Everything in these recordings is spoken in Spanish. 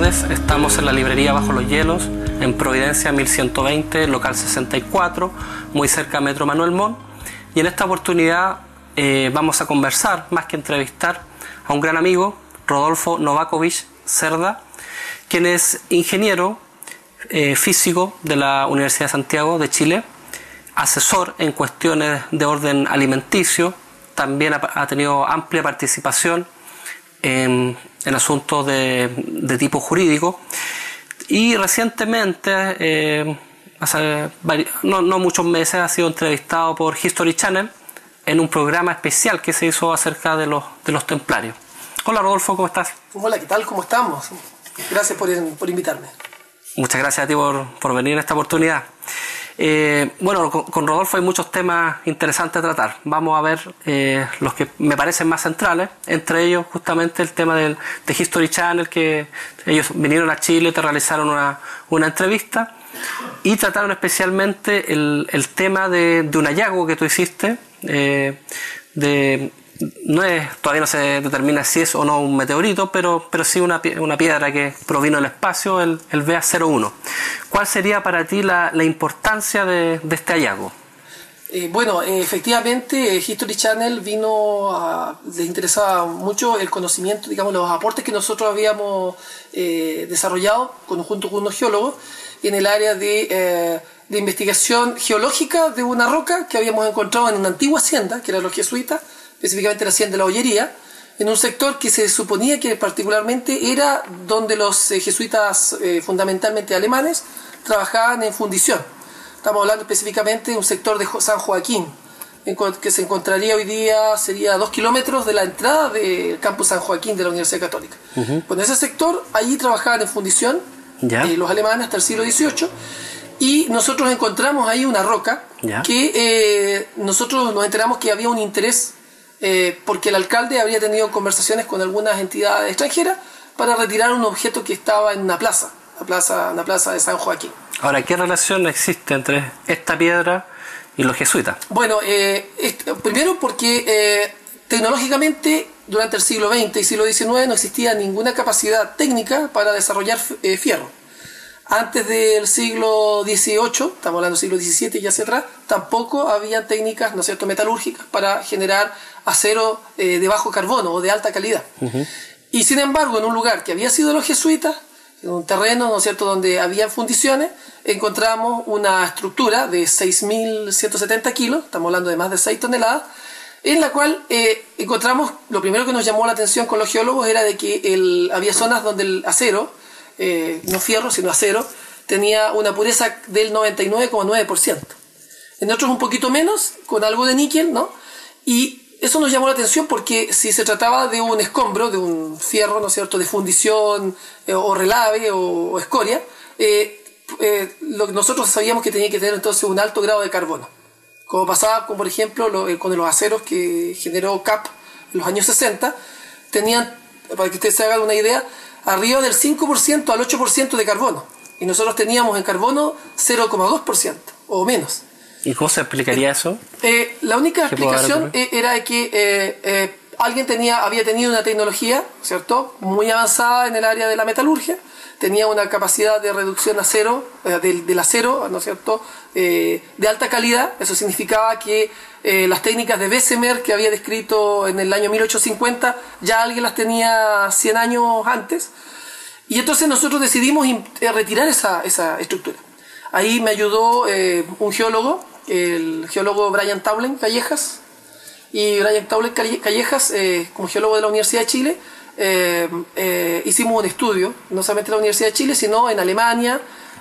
tardes. Estamos en la librería Bajo los Hielos, en Providencia 1120, local 64, muy cerca de Metro Manuel Montt. Y en esta oportunidad vamos a conversar, más que entrevistar, a un gran amigo, Rodolfo Novakovic Cerda, quien es ingeniero físico de la Universidad de Santiago de Chile, asesor en cuestiones de orden alimenticio, también ha tenido amplia participación en asuntos de tipo jurídico, y recientemente, hace no muchos meses, ha sido entrevistado por History Channel en un programa especial que se hizo acerca de los templarios. Hola Rodolfo, ¿cómo estás? Hola, ¿qué tal? ¿Cómo estamos? Gracias por invitarme. Muchas gracias a ti por venir en esta oportunidad. Bueno, con Rodolfo hay muchos temas interesantes a tratar. Vamos a ver los que me parecen más centrales, entre ellos justamente el tema de History Channel, que ellos vinieron a Chile, te realizaron una entrevista y trataron especialmente el tema de un hallazgo que tú hiciste, todavía no se determina si es o no un meteorito, pero sí una piedra que provino del espacio, el BA-01. ¿Cuál sería para ti la importancia de este hallazgo? Bueno, efectivamente, History Channel les interesaba mucho el conocimiento, digamos, los aportes que nosotros habíamos desarrollado junto con unos geólogos en el área de investigación geológica de una roca que habíamos encontrado en una antigua hacienda, que eran los jesuitas, específicamente la hacienda de la Ollería, en un sector que se suponía que particularmente era donde los jesuitas, fundamentalmente alemanes, trabajaban en fundición. Estamos hablando específicamente de un sector de San Joaquín, que se encontraría hoy día, sería a 2 kilómetros de la entrada del campus San Joaquín de la Universidad Católica. Bueno, ese sector, allí trabajaban en fundición, los alemanes hasta el siglo XVIII, y nosotros encontramos ahí una roca que nosotros nos enteramos que había un interés porque el alcalde había tenido conversaciones con algunas entidades extranjeras para retirar un objeto que estaba en una plaza de San Joaquín. Ahora, ¿qué relación existe entre esta piedra y los jesuitas? Bueno, primero porque tecnológicamente durante el siglo XX y siglo XIX no existía ninguna capacidad técnica para desarrollar fierro. Antes del siglo XVIII, estamos hablando del siglo XVII y hacia atrás, tampoco había técnicas, ¿no es cierto?, metalúrgicas para generar acero de bajo carbono o de alta calidad. Y sin embargo, en un lugar que había sido los jesuitas, en un terreno, ¿no es cierto?, donde había fundiciones, encontramos una estructura de 6.170 kilos, estamos hablando de más de 6 toneladas, en la cual encontramos, lo primero que nos llamó la atención con los geólogos era de que había zonas donde el acero, no fierro, sino acero, tenía una pureza del 99,9%. En otros un poquito menos, con algo de níquel, ¿no? Y eso nos llamó la atención porque si se trataba de un escombro, de un fierro, ¿no es cierto?, de fundición o relave o escoria, nosotros sabíamos que tenía que tener entonces un alto grado de carbono. Como pasaba, por ejemplo, con los aceros que generó CAP en los años 60, tenían, para que ustedes se hagan una idea, arriba del 5% al 8% de carbono. Y nosotros teníamos en carbono 0,2% o menos. ¿Y cómo se explicaría eso? La única explicación era que alguien había tenido una tecnología, ¿cierto?, muy avanzada en el área de la metalurgia, tenía una capacidad de reducción del acero, ¿no es cierto?, de alta calidad. Eso significaba que las técnicas de Bessemer que había descrito en el año 1850 ya alguien las tenía 100 años antes, y entonces nosotros decidimos retirar esa estructura. Ahí me ayudó un geólogo, el geólogo Brian Taulen Callejas, y Brian Taulen Callejas, como geólogo de la Universidad de Chile, hicimos un estudio, no solamente en la Universidad de Chile, sino en Alemania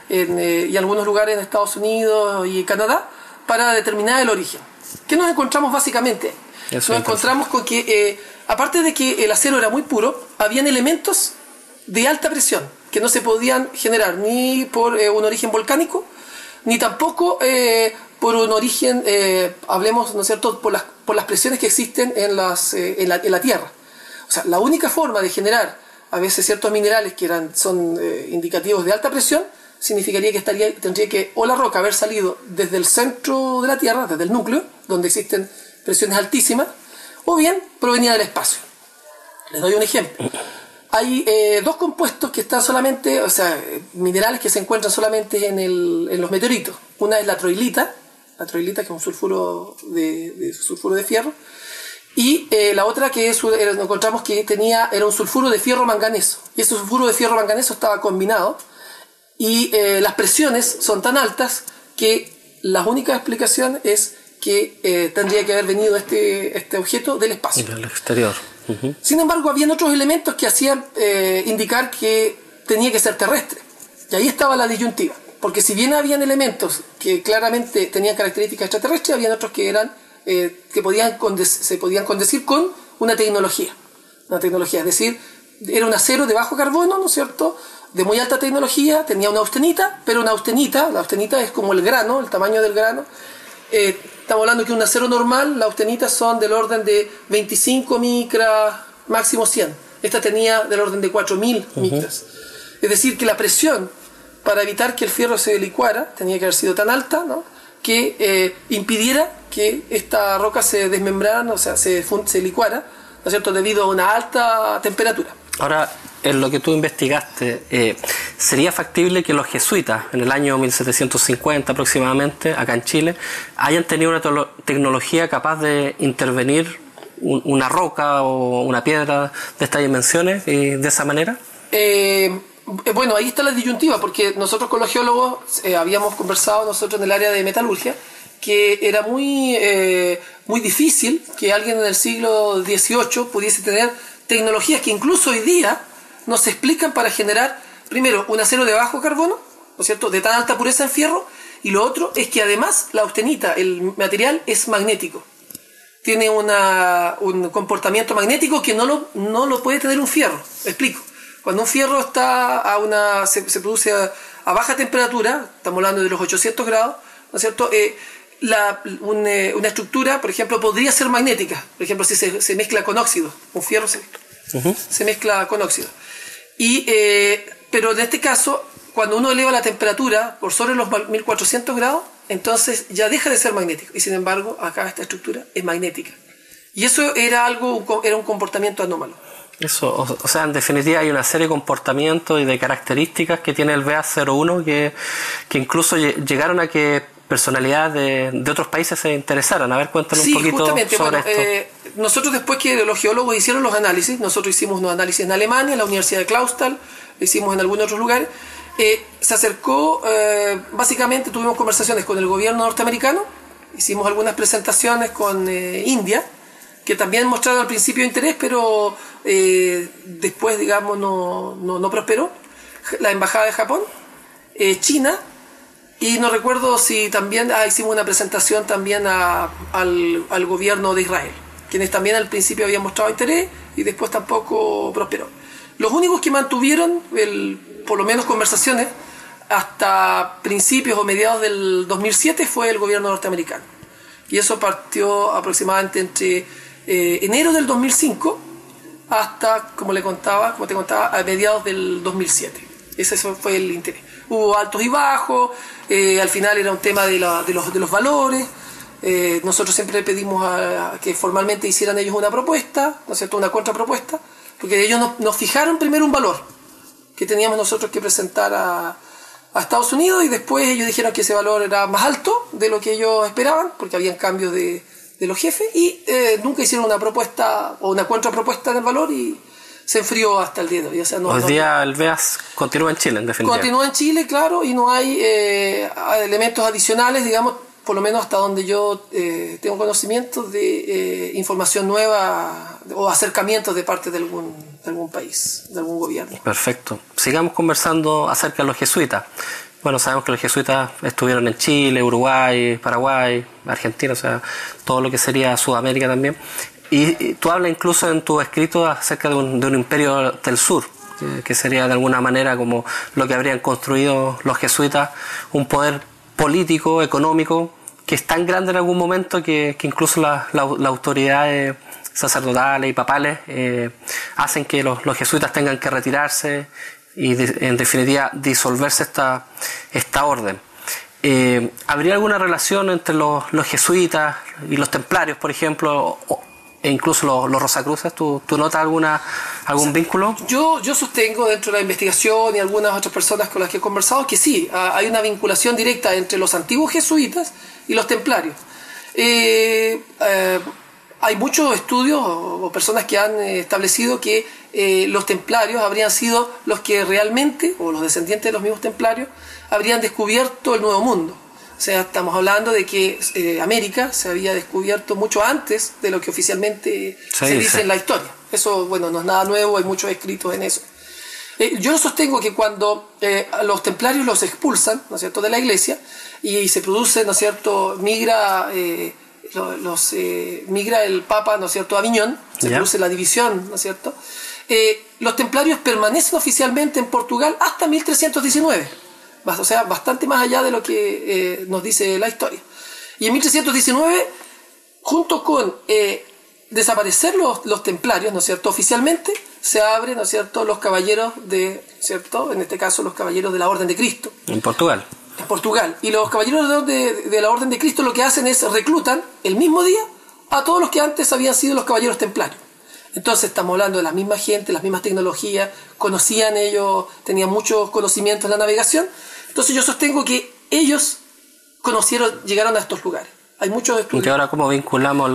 y algunos lugares en Estados Unidos y Canadá, para determinar el origen. ¿Qué nos encontramos básicamente? Nos encontramos con que, aparte de que el acero era muy puro, habían elementos de alta presión que no se podían generar ni por un origen volcánico, ni tampoco por un origen, hablemos, ¿no es cierto?, por las presiones que existen en la Tierra. O sea, la única forma de generar a veces ciertos minerales que son indicativos de alta presión, significaría que tendría que o la roca haber salido desde el centro de la Tierra, desde el núcleo, donde existen presiones altísimas, o bien provenía del espacio. Les doy un ejemplo. Hay dos compuestos que están solamente, o sea, minerales que se encuentran solamente en los meteoritos. Una es la troilita que es un sulfuro de fierro, y la otra que encontramos que era un sulfuro de fierro manganeso. Y ese sulfuro de fierro manganeso estaba combinado, y las presiones son tan altas que la única explicación es que tendría que haber venido este objeto del espacio. Del exterior. Sin embargo, habían otros elementos que hacían indicar que tenía que ser terrestre. Y ahí estaba la disyuntiva. Porque si bien habían elementos que claramente tenían características extraterrestres, habían otros que eran que se podían condecir con una tecnología. Una tecnología, es decir, era un acero de bajo carbono, ¿no es cierto?, de muy alta tecnología, tenía una austenita, pero la austenita es como el grano, el tamaño del grano. Estamos hablando que un acero normal, las austenitas son del orden de 25 micras, máximo 100. Esta tenía del orden de 4000 micras. Es decir, que la presión para evitar que el fierro se licuara tenía que haber sido tan alta, ¿no?, que impidiera que esta roca se desmembrara, o sea, se licuara, ¿no es cierto?, debido a una alta temperatura. Ahora, en lo que tú investigaste, ¿sería factible que los jesuitas, en el año 1750 aproximadamente, acá en Chile, hayan tenido una tecnología capaz de intervenir una roca o una piedra de estas dimensiones y de esa manera? Bueno, ahí está la disyuntiva, porque nosotros con los geólogos habíamos conversado nosotros en el área de metalurgia, que era muy difícil que alguien en el siglo XVIII pudiese tener tecnologías que incluso hoy día no se explican para generar, primero, un acero de bajo carbono, ¿no es cierto?, de tan alta pureza en fierro, y lo otro es que además la austenita, el material, es magnético. Tiene un comportamiento magnético que no lo puede tener un fierro. Explico. Cuando un fierro está se produce a baja temperatura, estamos hablando de los 800 grados, ¿no es cierto?, una estructura, por ejemplo, podría ser magnética. Por ejemplo, si se mezcla con óxido, un fierro se mezcla con óxido. Pero en este caso, cuando uno eleva la temperatura por sobre los 1400 grados, entonces ya deja de ser magnético. Y sin embargo, acá esta estructura es magnética. Y eso era un comportamiento anómalo. Eso, o sea, en definitiva hay una serie de comportamientos y de características que tiene el VA01 que incluso llegaron a que personalidades de otros países se interesaran. A ver, cuéntanos un poquito sobre esto. Nosotros, después que los geólogos hicieron los análisis, nosotros hicimos unos análisis en Alemania, en la Universidad de Clausthal, lo hicimos en algunos otros lugares, se acercó, básicamente tuvimos conversaciones con el gobierno norteamericano, hicimos algunas presentaciones con India, que también mostraron al principio interés, pero después, digamos, no prosperó. La embajada de Japón, China, y no recuerdo si también hicimos una presentación también al gobierno de Israel, quienes también al principio habían mostrado interés y después tampoco prosperó. Los únicos que mantuvieron, por lo menos conversaciones, hasta principios o mediados del 2007 fue el gobierno norteamericano. Y eso partió aproximadamente entre enero del 2005 hasta, como te contaba, a mediados del 2007. Ese fue el interés. Hubo altos y bajos, al final era un tema de los valores. Nosotros siempre pedimos a que formalmente hicieran ellos una propuesta, ¿no es cierto?, una contrapropuesta, porque ellos nos fijaron primero un valor que teníamos nosotros que presentar a Estados Unidos, y después ellos dijeron que ese valor era más alto de lo que ellos esperaban, porque habían cambios de los jefes, y nunca hicieron una propuesta o una contrapropuesta del valor, y se enfrió hasta el día de hoy. O sea, hoy día el VEAS continúa en Chile, en definitiva. Continúa en Chile, claro, y no hay elementos adicionales, digamos, por lo menos hasta donde yo tengo conocimiento de información nueva o acercamientos de parte de algún país, de algún gobierno. Perfecto. Sigamos conversando acerca de los jesuitas. Bueno, sabemos que los jesuitas estuvieron en Chile, Uruguay, Paraguay, Argentina, o sea, todo lo que sería Sudamérica también. Y tú hablas incluso en tu escrito acerca de un imperio del sur, que sería de alguna manera como lo que habrían construido los jesuitas, un poder político, económico, que es tan grande en algún momento que incluso las autoridades sacerdotales y papales hacen que los jesuitas tengan que retirarse y en definitiva disolverse esta orden. ¿Habría alguna relación entre los jesuitas y los templarios, por ejemplo, e incluso los rosacruces? ¿Tú notas alguna ¿Algún vínculo? Yo sostengo dentro de la investigación y algunas otras personas con las que he conversado que sí, hay una vinculación directa entre los antiguos jesuitas y los templarios. Hay muchos estudios o personas que han establecido que los templarios habrían sido los que realmente, o los descendientes de los mismos templarios, habrían descubierto el Nuevo Mundo. O sea, estamos hablando de que América se había descubierto mucho antes de lo que oficialmente se dice en la historia. Eso, bueno, no es nada nuevo, hay muchos escritos en eso. Yo sostengo que cuando los templarios los expulsan, ¿no es cierto?, de la iglesia, y se produce, ¿no es cierto?, migra el Papa, ¿no es cierto?, a Aviñón, se produce la división, ¿no es cierto?, los templarios permanecen oficialmente en Portugal hasta 1319. O sea, bastante más allá de lo que nos dice la historia. Y en 1319, junto con desaparecer los templarios, ¿no es cierto?, oficialmente, se abren, ¿no es cierto?, los caballeros ¿cierto?, en este caso los caballeros de la Orden de Cristo. En Portugal. En Portugal. Y los caballeros de la Orden de Cristo lo que hacen es reclutan el mismo día a todos los que antes habían sido los caballeros templarios. Entonces estamos hablando de la misma gente, las mismas tecnologías, conocían ellos, tenían muchos conocimientos en la navegación. Entonces yo sostengo que ellos llegaron a estos lugares. Hay muchos estudios. ¿Y ahora cómo vinculamos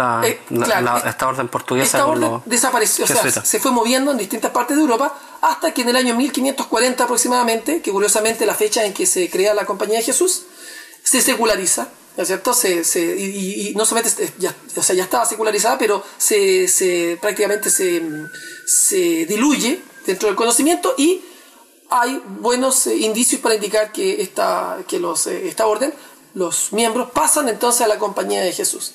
esta orden portuguesa? Esta orden desapareció, o sea, se fue moviendo en distintas partes de Europa hasta que en el año 1540 aproximadamente, que curiosamente la fecha en que se crea la Compañía de Jesús, se seculariza, ¿no es cierto? Y no solamente ya estaba secularizada, pero prácticamente se diluye dentro del conocimiento, y hay buenos indicios para indicar que esta orden, los miembros pasan entonces a la Compañía de Jesús.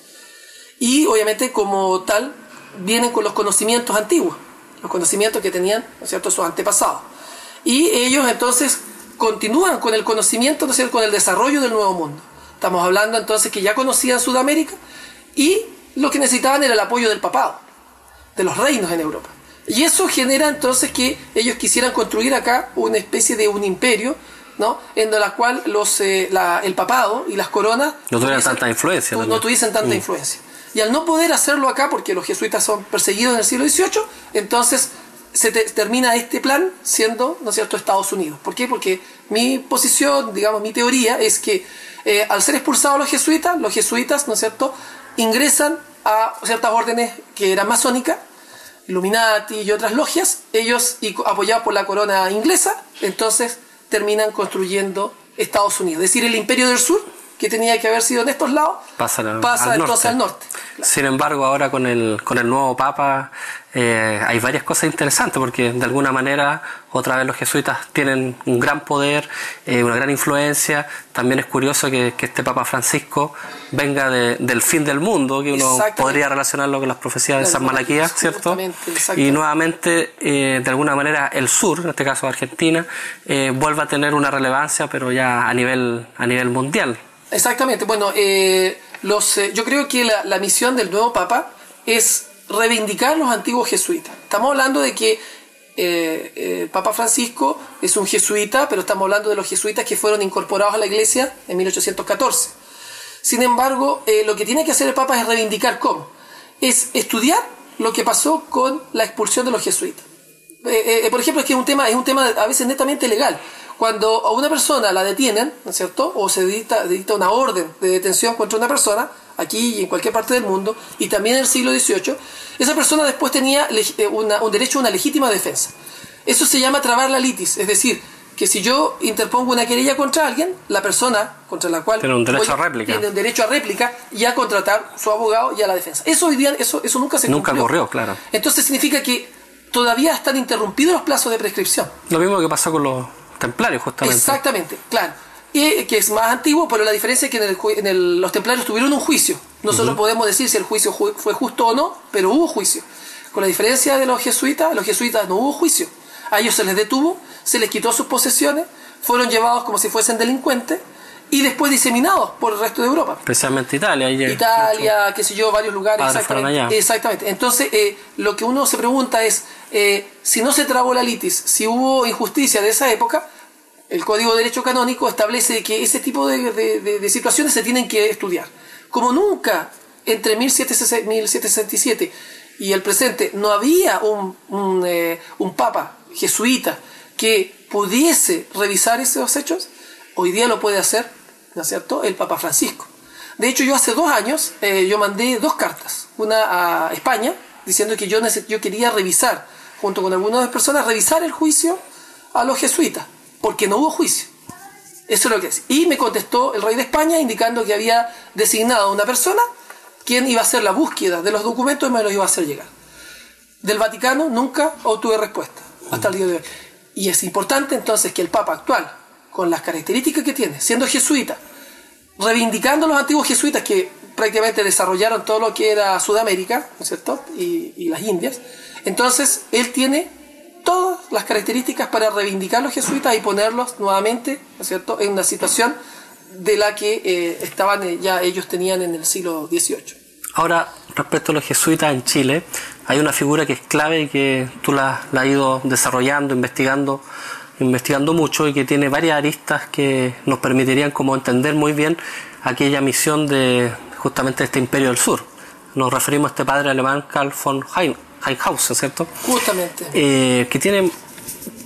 Y obviamente como tal vienen con los conocimientos antiguos, los conocimientos que tenían, ¿no es cierto?, sus antepasados. Y ellos entonces continúan con el conocimiento, ¿no es cierto?, con el desarrollo del Nuevo Mundo. Estamos hablando entonces que ya conocían Sudamérica y lo que necesitaban era el apoyo del papado, de los reinos en Europa. Y eso genera entonces que ellos quisieran construir acá una especie de un imperio, ¿no?, en la cual el papado y las coronas no tuvieran tanta influencia. No tuviesen tanta influencia. Y al no poder hacerlo acá, porque los jesuitas son perseguidos en el siglo XVIII, entonces termina este plan siendo, ¿no es cierto?, Estados Unidos. ¿Por qué? Porque mi posición, digamos, mi teoría es que al ser expulsados los jesuitas, ¿no es cierto?, ingresan a ciertas órdenes que eran masónicas, Illuminati y otras logias, ellos, y apoyados por la corona inglesa, entonces terminan construyendo Estados Unidos. Es decir, el Imperio del Sur, que tenía que haber sido en estos lados, pasa entonces al norte. Claro. Sin embargo, ahora con el nuevo Papa hay varias cosas interesantes, porque de alguna manera otra vez los jesuitas tienen un gran poder, una gran influencia. También es curioso que este Papa Francisco venga del fin del mundo, que uno podría relacionarlo con las profecías de San Malaquías, ¿cierto? Exactamente. Y nuevamente, de alguna manera, el sur, en este caso Argentina, vuelva a tener una relevancia, pero ya a nivel mundial. Exactamente. Bueno, yo creo que la misión del nuevo Papa es reivindicar los antiguos jesuitas. Estamos hablando de que el Papa Francisco es un jesuita, pero estamos hablando de los jesuitas que fueron incorporados a la Iglesia en 1814. Sin embargo, lo que tiene que hacer el Papa es reivindicar cómo. Es estudiar lo que pasó con la expulsión de los jesuitas. Por ejemplo, es que es un tema a veces netamente legal. Cuando a una persona la detienen, ¿no es cierto?, o se dicta una orden de detención contra una persona, aquí y en cualquier parte del mundo, y también en el siglo XVIII, esa persona después tenía un derecho a una legítima defensa. Eso se llama trabar la litis, es decir, que si yo interpongo una querella contra alguien, la persona contra la cual tiene un derecho a réplica. Tiene un derecho a réplica y a contratar su abogado y a la defensa. Eso hoy día eso nunca se cumplió. Nunca ocurrió, claro. Entonces significa que todavía están interrumpidos los plazos de prescripción. Lo mismo que pasó con los templarios, justamente. Exactamente, claro. Y que es más antiguo, pero la diferencia es que los templarios tuvieron un juicio. Nosotros podemos decir si el juicio fue justo o no, pero hubo juicio. Con la diferencia de los jesuitas no hubo juicio. A ellos se les detuvo, se les quitó sus posesiones, fueron llevados como si fuesen delincuentes y después diseminados por el resto de Europa. Especialmente Italia. Italia, qué sé yo, varios lugares. Exactamente. Entonces, lo que uno se pregunta es, si no se trabó la litis, si hubo injusticia de esa época, el Código de Derecho Canónico establece que ese tipo de situaciones se tienen que estudiar. Como nunca entre 1767 y el presente no había un papa jesuita que pudiese revisar esos hechos, hoy día lo puede hacer, ¿no es cierto?, el Papa Francisco. De hecho, yo hace 2 años yo mandé 2 cartas, una a España, diciendo que yo quería revisar, junto con algunas personas, revisar el juicio a los jesuitas, porque no hubo juicio. Eso es lo que es. Y me contestó el rey de España indicando que había designado a una persona quien iba a hacer la búsqueda de los documentos y me los iba a hacer llegar. Del Vaticano nunca obtuve respuesta hasta el día de hoy. Y es importante entonces que el Papa actual, con las características que tiene, siendo jesuita, reivindicando a los antiguos jesuitas que prácticamente desarrollaron todo lo que era Sudamérica, ¿no es cierto?, y las Indias, entonces él tiene todas las características para reivindicar a los jesuitas y ponerlos nuevamente, ¿no es cierto?, en una situación de la que estaban ya ellos tenían en el siglo XVIII. Ahora, respecto a los jesuitas en Chile, hay una figura que es clave y que tú la has ido desarrollando, investigando mucho, y que tiene varias aristas que nos permitirían como entender muy bien aquella misión de justamente este Imperio del Sur. Nos referimos a este padre alemán Karl von Heinhausen, ¿cierto? Justamente. Que tiene,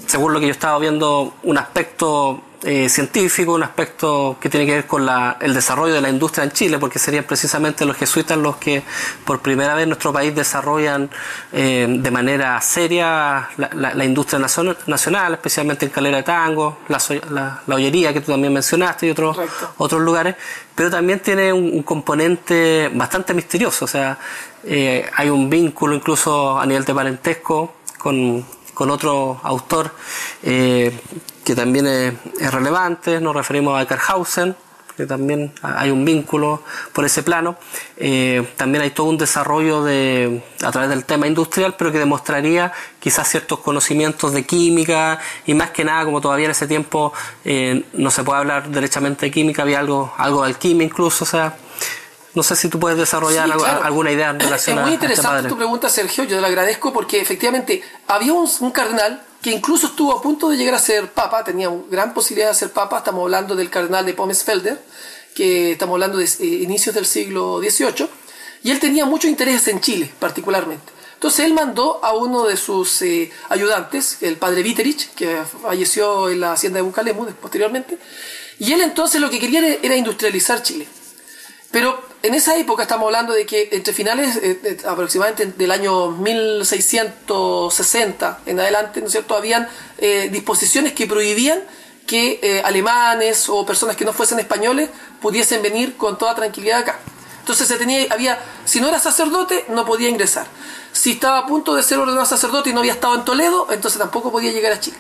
según lo que yo estaba viendo, un aspecto científico, un aspecto que tiene que ver con el desarrollo de la industria en Chile, porque serían precisamente los jesuitas los que por primera vez en nuestro país desarrollan de manera seria la industria nacional, especialmente en Calera de Tango, la ollería que tú también mencionaste y otros lugares, pero también tiene un componente bastante misterioso, o sea, hay un vínculo incluso a nivel de parentesco con otro autor que también es relevante. Nos referimos a Eckarhausen, que también hay un vínculo por ese plano. También hay todo un desarrollo a través del tema industrial, pero que demostraría quizás ciertos conocimientos de química, y más que nada, como todavía en ese tiempo no se puede hablar derechamente de química, había algo de alquimia incluso, o sea, no sé si tú puedes desarrollar alguna idea en relación a Es muy este interesante padre. tu pregunta, Sergio, yo te la agradezco porque efectivamente había un cardenal que incluso estuvo a punto de llegar a ser papa, tenía gran posibilidad de ser papa. Estamos hablando del cardenal de Pommesfelder, que estamos hablando de inicios del siglo XVIII, y él tenía mucho interés en Chile particularmente. Entonces él mandó a uno de sus ayudantes, el padre Witterich, que falleció en la hacienda de Bucalemu posteriormente, y él entonces lo que quería era industrializar Chile. Pero en esa época estamos hablando de que entre finales aproximadamente del año 1660 en adelante, ¿no es cierto?, habían disposiciones que prohibían que alemanes o personas que no fuesen españoles pudiesen venir con toda tranquilidad acá. Entonces si no era sacerdote, no podía ingresar. Si estaba a punto de ser ordenado sacerdote y no había estado en Toledo, entonces tampoco podía llegar a Chile.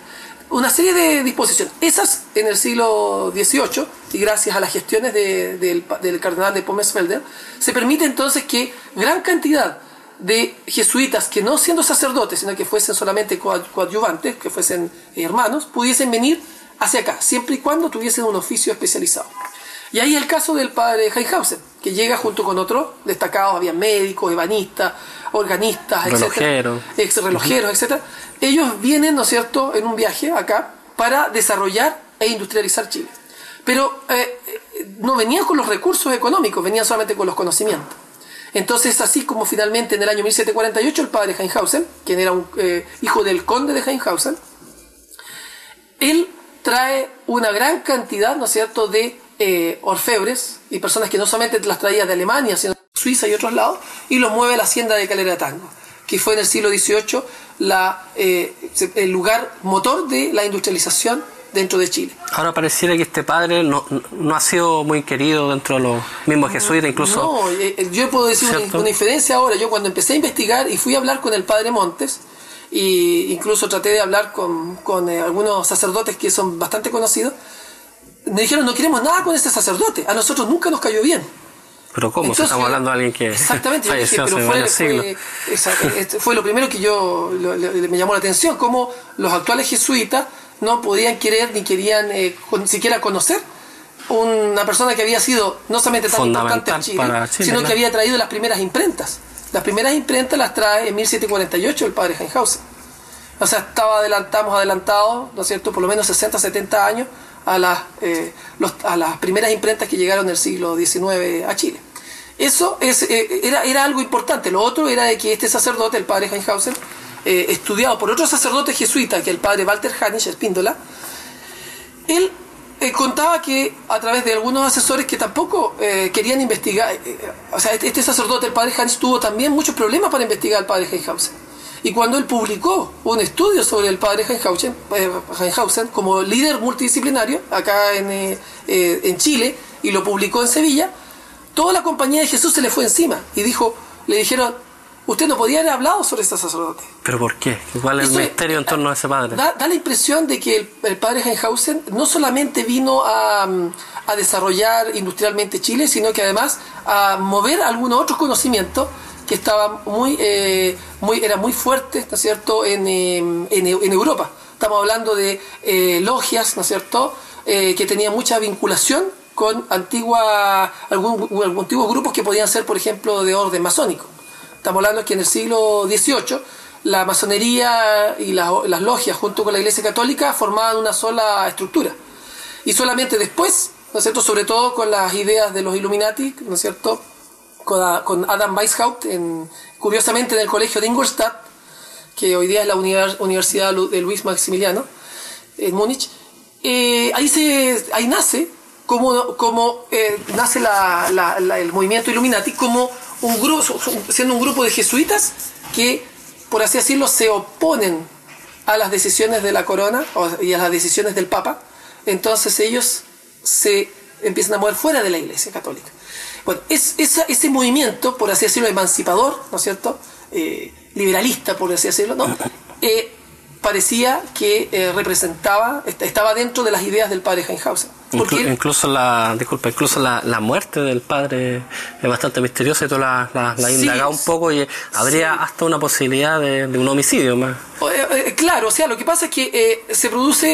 Una serie de disposiciones. Esas en el siglo XVIII, y gracias a las gestiones del cardenal de Pommesfelder, se permite entonces que gran cantidad de jesuitas que no siendo sacerdotes, sino que fuesen solamente coadyuvantes, que fuesen hermanos, pudiesen venir hacia acá, siempre y cuando tuviesen un oficio especializado. Y ahí el caso del padre Heinhausen, que llega junto con otros destacados, había médicos, ebanistas, organistas, relojeros, etcétera. Ellos vienen, ¿no es cierto?, en un viaje acá para desarrollar e industrializar Chile. Pero no venían con los recursos económicos, venían solamente con los conocimientos. Entonces, así como finalmente en el año 1748 el padre Heinhausen, quien era un hijo del conde de Heinhausen, él trae una gran cantidad, ¿no es cierto?, de orfebres y personas que no solamente las traía de Alemania, sino de Suiza y otros lados, y los mueve a la hacienda de Calera de Tango, que fue en el siglo XVIII el lugar motor de la industrialización dentro de Chile. Ahora pareciera que este padre no ha sido muy querido dentro de los mismos jesuitas, incluso... No, yo puedo decir una inferencia ahora. Yo cuando empecé a investigar y fui a hablar con el padre Montes, e incluso traté de hablar con algunos sacerdotes que son bastante conocidos, me dijeron: no queremos nada con este sacerdote, a nosotros nunca nos cayó bien. Pero ¿cómo? Entonces, estamos hablando de alguien que exactamente, falleció hace varios siglos. Fue lo primero que me llamó la atención, cómo los actuales jesuitas no podían querer ni querían siquiera conocer una persona que había sido no solamente tan importante en Chile, sino que había traído las primeras imprentas. Las primeras imprentas las trae en 1748 el padre Heinhausen. O sea, estamos adelantados, ¿no es cierto?, por lo menos 60, 70 años a las primeras imprentas que llegaron en el siglo XIX a Chile. Eso era algo importante. Lo otro era de que este sacerdote, el padre Heinhausen, estudiado por otro sacerdote jesuita, que el padre Walter Hanisch Espíndola, él contaba que a través de algunos asesores que tampoco querían investigar, o sea, este sacerdote, el padre Hanisch, tuvo también muchos problemas para investigar al padre Heinhausen. Y cuando él publicó un estudio sobre el padre Heinhausen como líder multidisciplinario acá en Chile, y lo publicó en Sevilla, toda la compañía de Jesús se le fue encima y le dijeron, usted no podía haber hablado sobre este sacerdote. ¿Pero por qué? ¿Cuál es el misterio en torno a ese padre? Da la impresión de que el padre Heinhausen no solamente vino a desarrollar industrialmente Chile, sino que además a mover algunos otros conocimientos que estaban eran muy fuertes, ¿no es cierto?, en Europa. Estamos hablando de logias, ¿no es cierto?, que tenían mucha vinculación con antiguos grupos que podían ser, por ejemplo, de orden masónico. Estamos hablando que en el siglo XVIII la masonería y las logias junto con la Iglesia Católica formaban una sola estructura. Y solamente después, ¿no es cierto?, sobre todo con las ideas de los Illuminati, ¿no es cierto?, con Adam Weishaupt, curiosamente en el colegio de Ingolstadt, que hoy día es la Universidad de Luis Maximiliano, en Múnich, ahí nace nace el movimiento Illuminati como un grupo, siendo un grupo de jesuitas que, por así decirlo, se oponen a las decisiones de la corona y a las decisiones del Papa. Entonces ellos se empiezan a mover fuera de la Iglesia Católica. Bueno, ese movimiento, por así decirlo, emancipador, ¿no es cierto?, liberalista, por así decirlo, ¿no?, parecía que estaba dentro de las ideas del padre Heinhausen. Incluso la muerte del padre es bastante misteriosa, y tú la has indagado un poco, y habría hasta una posibilidad de un homicidio más. Claro, o sea, lo que pasa es que se produce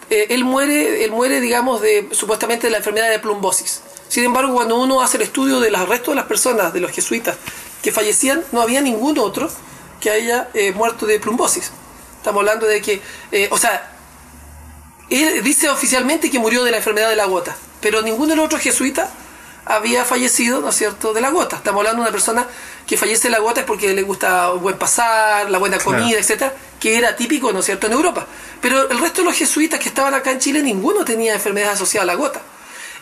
él muere, digamos, supuestamente de la enfermedad de plombosis. Sin embargo, cuando uno hace el estudio del resto de las personas, de los jesuitas que fallecían, no había ningún otro que haya muerto de plombosis. Estamos hablando de que, él dice oficialmente que murió de la enfermedad de la gota, pero ninguno de los otros jesuitas había fallecido, ¿no es cierto?, de la gota. Estamos hablando de una persona que fallece de la gota es porque le gusta un buen pasar, la buena comida, claro, etcétera, que era típico, ¿no es cierto?, en Europa. Pero el resto de los jesuitas que estaban acá en Chile, ninguno tenía enfermedad asociada a la gota.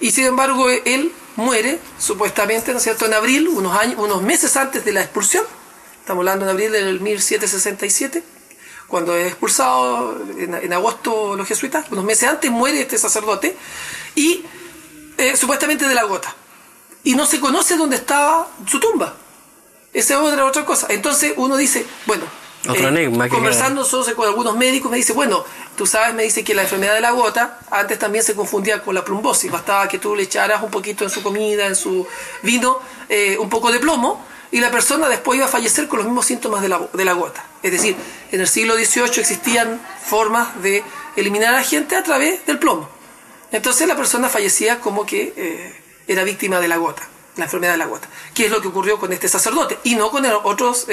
Y sin embargo, él muere, supuestamente, ¿no es cierto?, en abril, unos meses antes de la expulsión. Estamos hablando de abril del 1767, cuando es expulsado en agosto los jesuitas. Unos meses antes muere este sacerdote, y supuestamente de la gota. Y no se conoce dónde estaba su tumba. Esa es otra cosa. Entonces uno dice, bueno, otro enigma, conversando con algunos médicos, me dice, bueno, tú sabes, me dice que la enfermedad de la gota antes también se confundía con la plombosis. Bastaba que tú le echaras un poquito en su comida, en su vino, un poco de plomo, y la persona después iba a fallecer con los mismos síntomas de la gota. Es decir, en el siglo XVIII existían formas de eliminar a la gente a través del plomo. Entonces la persona fallecía como que era víctima de la gota, la enfermedad de la gota. ¿Qué es lo que ocurrió con este sacerdote? Y no con otros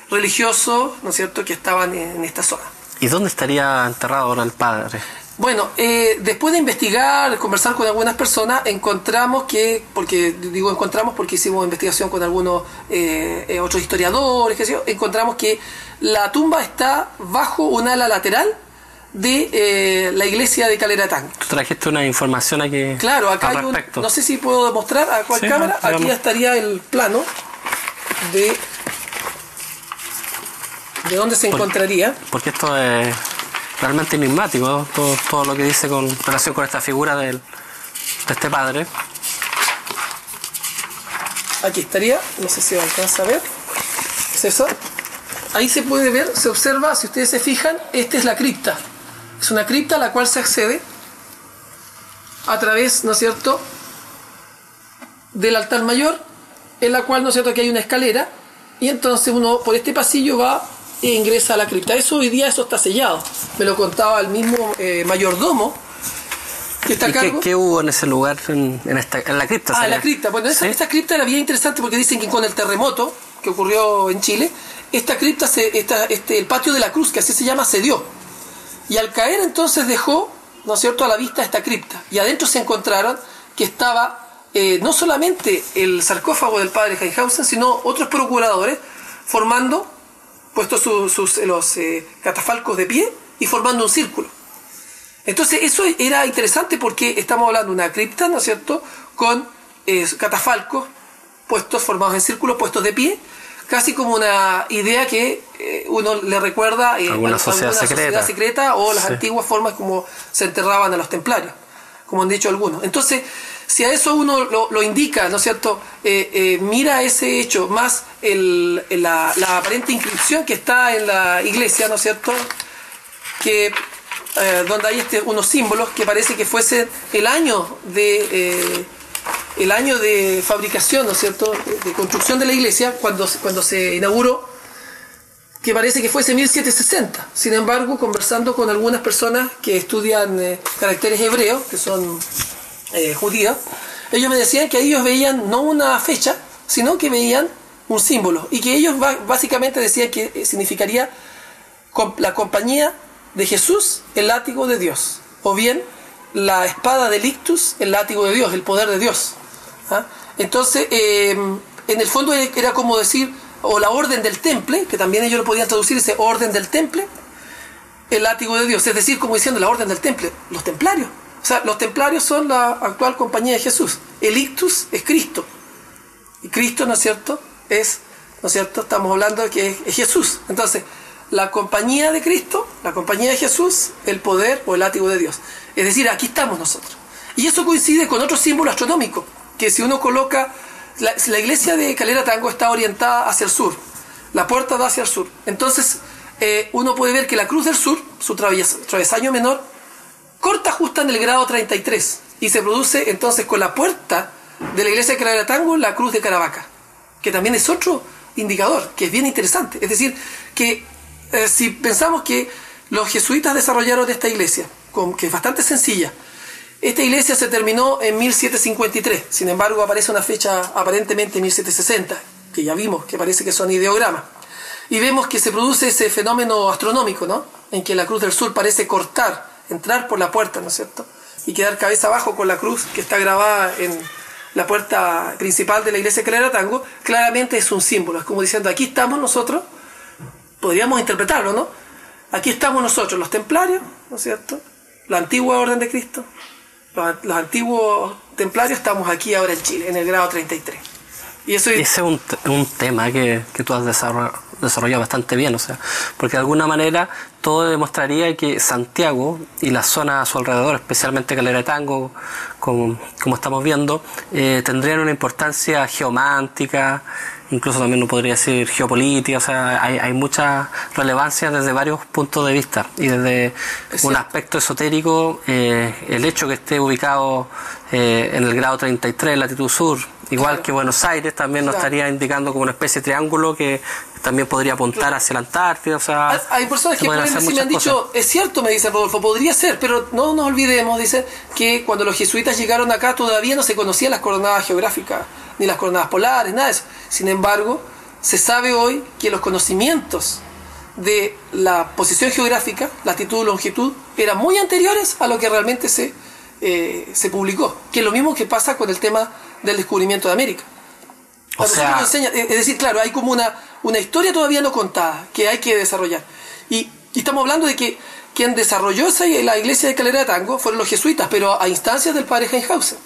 religiosos, ¿no es cierto?, que estaban en esta zona. ¿Y dónde estaría enterrado ahora el padre? Bueno, después de investigar, conversar con algunas personas, encontramos porque hicimos investigación con algunos otros historiadores, encontramos que la tumba está bajo un ala lateral de la iglesia de Caleratán. ¿Tú trajiste una información aquí? Claro, acá hay no sé si puedo mostrar a cuál cámara. No, aquí estaría el plano de dónde se encontraría. Porque esto es realmente enigmático, ¿no? Todo lo que dice con relación con esta figura de este padre. Aquí estaría, no sé si alcanza a ver. ¿Es eso? Ahí se puede ver, se observa, si ustedes se fijan, esta es la cripta. Es una cripta a la cual se accede a través, ¿no es cierto?, del altar mayor, en la cual, ¿no es cierto?, que hay una escalera, y entonces uno por este pasillo va e ingresa a la cripta. Hoy día eso está sellado. Me lo contaba el mismo mayordomo que está a cargo. ¿Qué hubo en ese lugar, en la cripta? En la cripta. Bueno, ¿sí? Esta cripta era bien interesante porque dicen que con el terremoto que ocurrió en Chile, esta cripta, el patio de la cruz, que así se llama, cedió. Y al caer entonces dejó, ¿no es cierto?, a la vista esta cripta. Y adentro se encontraron que estaba no solamente el sarcófago del padre Heinhausen, sino otros procuradores formando, puestos los catafalcos de pie y formando un círculo. Entonces eso era interesante porque estamos hablando de una cripta, ¿no es cierto?, con catafalcos formados en círculos, puestos de pie, casi como una idea que uno le recuerda alguna sociedad secreta o las antiguas formas como se enterraban a los templarios, como han dicho algunos. Entonces, si a eso uno lo indica, ¿no es cierto?, mira ese hecho, más la aparente inscripción que está en la iglesia, ¿no es cierto?, que donde hay unos símbolos que parece que fuese el año de fabricación, ¿no es cierto?, de construcción de la iglesia, cuando se inauguró, que parece que fuese 1760. Sin embargo, conversando con algunas personas que estudian caracteres hebreos, que son judíos, ellos me decían que ellos veían no una fecha, sino que veían un símbolo, y que ellos básicamente decían que significaría la compañía de Jesús, el látigo de Dios, o bien la espada del ictus, el látigo de Dios, el poder de Dios. ¿Ah? Entonces, en el fondo era como decir, o la orden del temple, que también ellos lo podían traducir, ese orden del temple, el látigo de Dios, es decir, como diciendo la orden del temple, los templarios. O sea, los templarios son la actual compañía de Jesús. El ictus es Cristo. Y Cristo, ¿no es cierto?, ¿no es cierto?, estamos hablando de que es Jesús. Entonces, la compañía de Cristo, la compañía de Jesús, el poder o el látigo de Dios. Es decir, aquí estamos nosotros. Y eso coincide con otro símbolo astronómico, que si uno coloca, la iglesia de Calera Tango está orientada hacia el sur, la puerta da hacia el sur. Entonces, uno puede ver que la cruz del sur, su travesaño menor, corta justo en el grado 33, y se produce entonces con la puerta de la iglesia de Calera Tango la cruz de Caravaca, que también es otro indicador, que es bien interesante. Es decir, que si pensamos que los jesuitas desarrollaron esta iglesia, que es bastante sencilla, esta iglesia se terminó en 1753, sin embargo aparece una fecha aparentemente 1760, que ya vimos que parece que son ideogramas, y vemos que se produce ese fenómeno astronómico, ¿no?, en que la cruz del sur parece entrar por la puerta, ¿no es cierto?, y quedar cabeza abajo con la cruz que está grabada en la puerta principal de la iglesia de Calera Tango. Claramente es un símbolo, es como diciendo, aquí estamos nosotros, podríamos interpretarlo, ¿no? Aquí estamos nosotros, los templarios, ¿no es cierto?, la antigua orden de Cristo, los antiguos templarios, estamos aquí ahora en Chile, en el grado 33. Y eso ese es un tema que tú has desarrollado bastante bien, o sea, porque de alguna manera todo demostraría que Santiago y la zona a su alrededor, especialmente Calera de Tango, como estamos viendo, tendrían una importancia geomántica, incluso también uno podría decir geopolítica. O sea, hay mucha relevancia desde varios puntos de vista, y desde un aspecto esotérico, el hecho que esté ubicado en el grado 33, latitud sur, igual que Buenos Aires, también nos estaría indicando como una especie de triángulo que también podría apuntar hacia la Antártida. O sea, hay personas que pueden decir, me han dicho, es cierto, me dice Rodolfo, podría ser, pero no nos olvidemos, dice, que cuando los jesuitas llegaron acá todavía no se conocían las coordenadas geográficas, ni las coordenadas polares, nada de eso. Sin embargo, se sabe hoy que los conocimientos de la posición geográfica, latitud, longitud, eran muy anteriores a lo que realmente se publicó, que es lo mismo que pasa con el tema del descubrimiento de América. O sea, es decir, claro, hay como una historia todavía no contada que hay que desarrollar. Y estamos hablando de que quien desarrolló la iglesia de Calera de Tango fueron los jesuitas, pero a instancias del padre Heinhausen.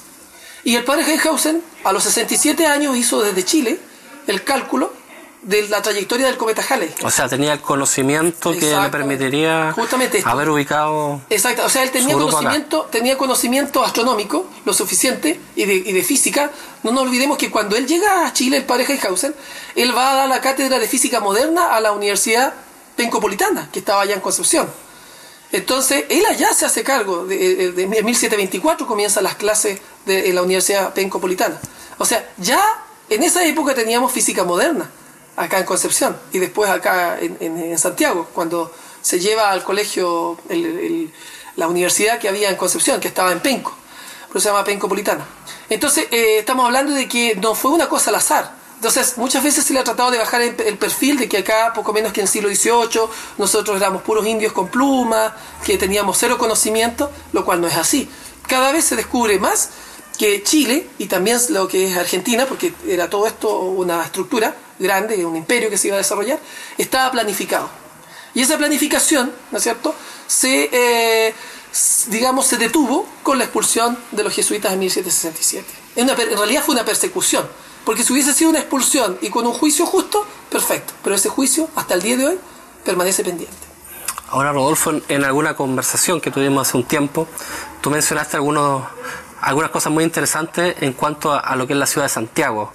Y el padre Heinhausen, a los 67 años, hizo desde Chile el cálculo de la trayectoria del cometa Halley. O sea, tenía el conocimiento que le permitiría haber ubicado. Exacto, o sea, él tenía conocimiento astronómico lo suficiente y de física. No nos olvidemos que cuando él llega a Chile, el padre Heinhausen, él va a dar la cátedra de física moderna a la Universidad Pencopolitana, que estaba allá en Concepción. Entonces, él allá se hace cargo, en 1724 comienzan las clases en la Universidad Pencopolitana. O sea, ya en esa época teníamos física moderna, acá en Concepción, y después acá en Santiago, cuando se lleva al colegio la universidad que había en Concepción, que estaba en Penco, pero se llama Pencopolitana. Entonces, estamos hablando de que no fue una cosa al azar. Entonces, muchas veces se le ha tratado de bajar el perfil de que acá, poco menos que en el siglo XVIII, nosotros éramos puros indios con plumas, que teníamos cero conocimiento, lo cual no es así. Cada vez se descubre más que Chile y también lo que es Argentina, porque era todo esto una estructura grande, un imperio que se iba a desarrollar, estaba planificado. Y esa planificación, ¿no es cierto?, se detuvo con la expulsión de los jesuitas en 1767. En realidad fue una persecución, porque si hubiese sido una expulsión y con un juicio justo, perfecto, pero ese juicio hasta el día de hoy permanece pendiente. Ahora, Rodolfo, en alguna conversación que tuvimos hace un tiempo, tú mencionaste algunas cosas muy interesantes en cuanto a lo que es la ciudad de Santiago.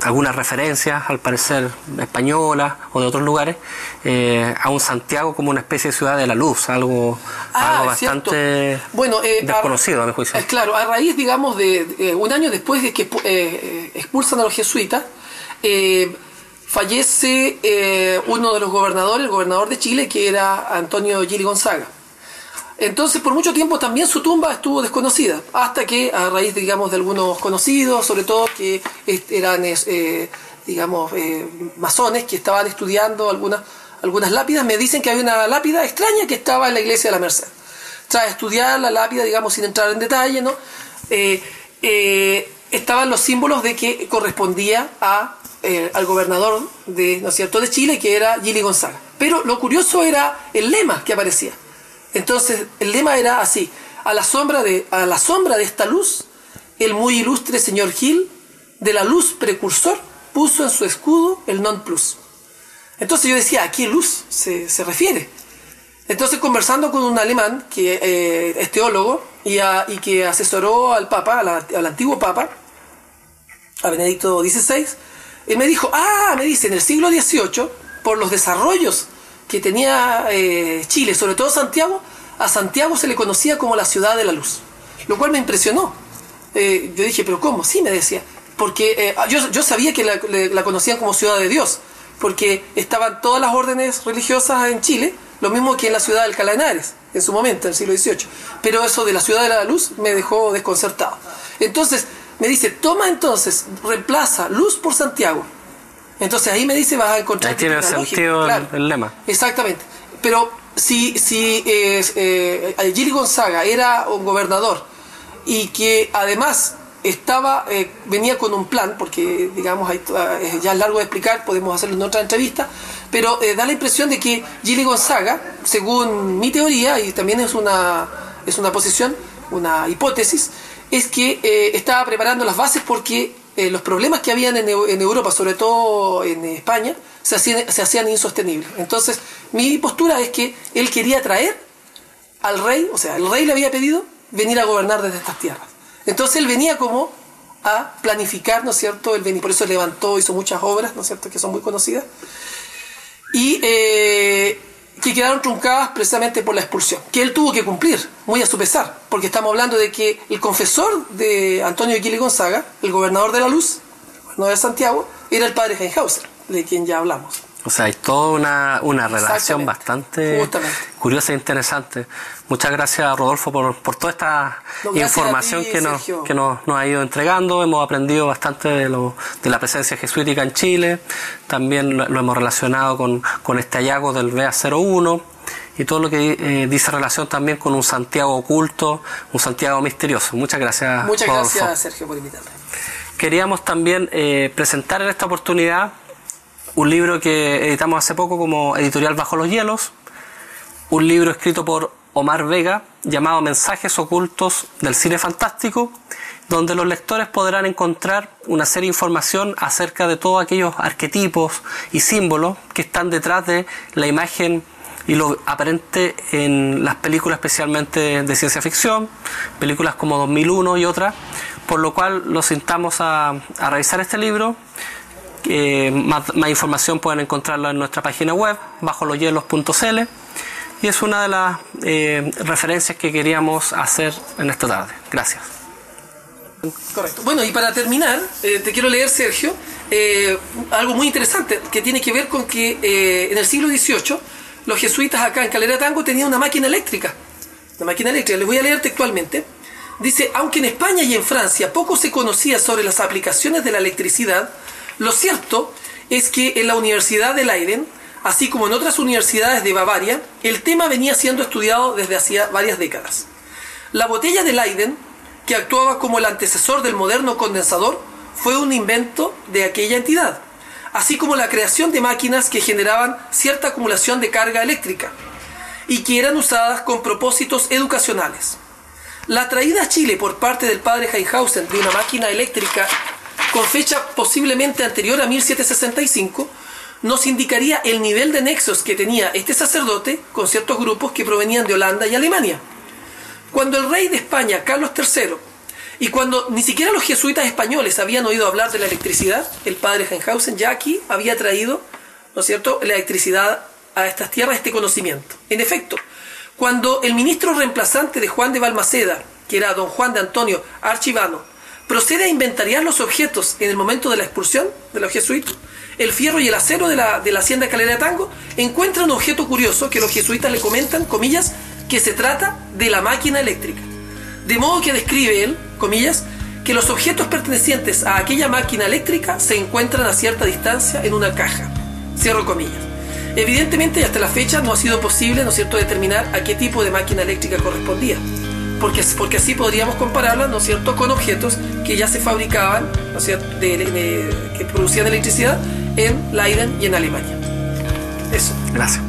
Algunas referencias, al parecer españolas o de otros lugares, a un Santiago como una especie de ciudad de la luz, algo bastante desconocido a mi juicio. Claro, a raíz, digamos, de un año después de que expulsan a los jesuitas, fallece uno de los gobernadores, el gobernador de Chile, que era Antonio Gili Gonzaga. Entonces, por mucho tiempo también su tumba estuvo desconocida, hasta que a raíz, digamos, de algunos conocidos, sobre todo que eran, masones que estaban estudiando algunas lápidas, me dicen que había una lápida extraña que estaba en la iglesia de la Merced. Tras estudiar la lápida, digamos, sin entrar en detalle, ¿no? Estaban los símbolos de que correspondía al gobernador ¿no es cierto?, de Chile, que era Gili Gonzaga. Pero lo curioso era el lema que aparecía. Entonces el lema era así: a la sombra de esta luz, el muy ilustre señor Gil, de la luz precursor, puso en su escudo el non plus. Entonces yo decía, ¿a qué luz se refiere? Entonces, conversando con un alemán que es teólogo y que asesoró al Papa, al antiguo Papa, a Benedicto XVI, él me dijo, me dice, en el siglo XVIII, por los desarrollos que tenía Chile, sobre todo Santiago, a Santiago se le conocía como la ciudad de la luz, lo cual me impresionó. Yo dije, ¿pero cómo? Sí, me decía, porque yo sabía que la conocían como ciudad de Dios, porque estaban todas las órdenes religiosas en Chile, lo mismo que en la ciudad de Alcalá de Henares, en su momento, en el siglo XVIII. Pero eso de la ciudad de la luz me dejó desconcertado. Entonces, me dice, reemplaza luz por Santiago. Entonces ahí me dice, vas a encontrar... Ahí tiene sentido el lema. Exactamente. Pero si Gili Gonzaga era un gobernador y que además venía con un plan, porque digamos ya es largo de explicar, podemos hacerlo en otra entrevista, pero da la impresión de que Gili Gonzaga, según mi teoría, y también es una posición, una hipótesis, es que estaba preparando las bases porque los problemas que habían en Europa, sobre todo en España, se hacían insostenibles. Entonces, mi postura es que él quería traer al rey, o sea, el rey le había pedido venir a gobernar desde estas tierras. Entonces él venía como a planificar, ¿no es cierto? Él venía, por eso hizo muchas obras, ¿no es cierto?, que son muy conocidas, y que quedaron truncadas precisamente por la expulsión, que él tuvo que cumplir, muy a su pesar, porque estamos hablando de que el confesor de Antonio Gili Gonzaga, el gobernador de la Luz, el gobernador de Santiago, era el padre Heinhauser, de quien ya hablamos. O sea, hay toda una relación bastante curiosa e interesante. Muchas gracias, Rodolfo, por toda esta información que nos ha ido entregando. Hemos aprendido bastante de la presencia jesuítica en Chile. También lo hemos relacionado con este hallazgo del BA-01 y todo lo que dice relación también con un Santiago oculto, un Santiago misterioso. Muchas gracias, Rodolfo. Muchas gracias, Sergio, por invitarme. Queríamos también presentar en esta oportunidad un libro que editamos hace poco como editorial Bajo los Hielos, un libro escrito por Omar Vega llamado Mensajes ocultos del cine fantástico, donde los lectores podrán encontrar una serie de información acerca de todos aquellos arquetipos y símbolos que están detrás de la imagen y lo aparente en las películas, especialmente de ciencia ficción, películas como 2001 y otras, por lo cual los invitamos a revisar este libro. Más información pueden encontrarla en nuestra página web, bajoloshielos.cl, y es una de las referencias que queríamos hacer en esta tarde. Gracias. Correcto. Bueno, y para terminar, te quiero leer, Sergio, algo muy interesante que tiene que ver con que en el siglo XVIII los jesuitas acá en Calera Tango tenían una máquina eléctrica. Les voy a leer textualmente. Dice, aunque en España y en Francia poco se conocía sobre las aplicaciones de la electricidad, lo cierto es que en la Universidad de Leiden, así como en otras universidades de Bavaria, el tema venía siendo estudiado desde hacía varias décadas. La botella de Leiden que actuaba como el antecesor del moderno condensador, fue un invento de aquella entidad, así como la creación de máquinas que generaban cierta acumulación de carga eléctrica y que eran usadas con propósitos educacionales. La traída a Chile por parte del padre Hainhausen de una máquina eléctrica con fecha posiblemente anterior a 1765 nos indicaría el nivel de nexos que tenía este sacerdote con ciertos grupos que provenían de Holanda y Alemania. Cuando el rey de España, Carlos III, y cuando ni siquiera los jesuitas españoles habían oído hablar de la electricidad, el padre Hainhausen ya aquí había traído, ¿no es cierto?, la electricidad a estas tierras, este conocimiento. En efecto, cuando el ministro reemplazante de Juan de Balmaceda, que era don Juan de Antonio Archivano, procede a inventariar los objetos en el momento de la expulsión de los jesuitas, el fierro y el acero de la hacienda Calera de Tango, encuentra un objeto curioso que los jesuitas le comentan, comillas, que se trata de la máquina eléctrica. De modo que describe él, comillas, que los objetos pertenecientes a aquella máquina eléctrica se encuentran a cierta distancia en una caja. Cierro comillas. Evidentemente, hasta la fecha no ha sido posible, ¿no es cierto?, determinar a qué tipo de máquina eléctrica correspondía. Porque así podríamos compararla, ¿no es cierto?, con objetos que ya se fabricaban, ¿no es cierto?, que producían electricidad en Leiden y en Alemania. Eso. Gracias.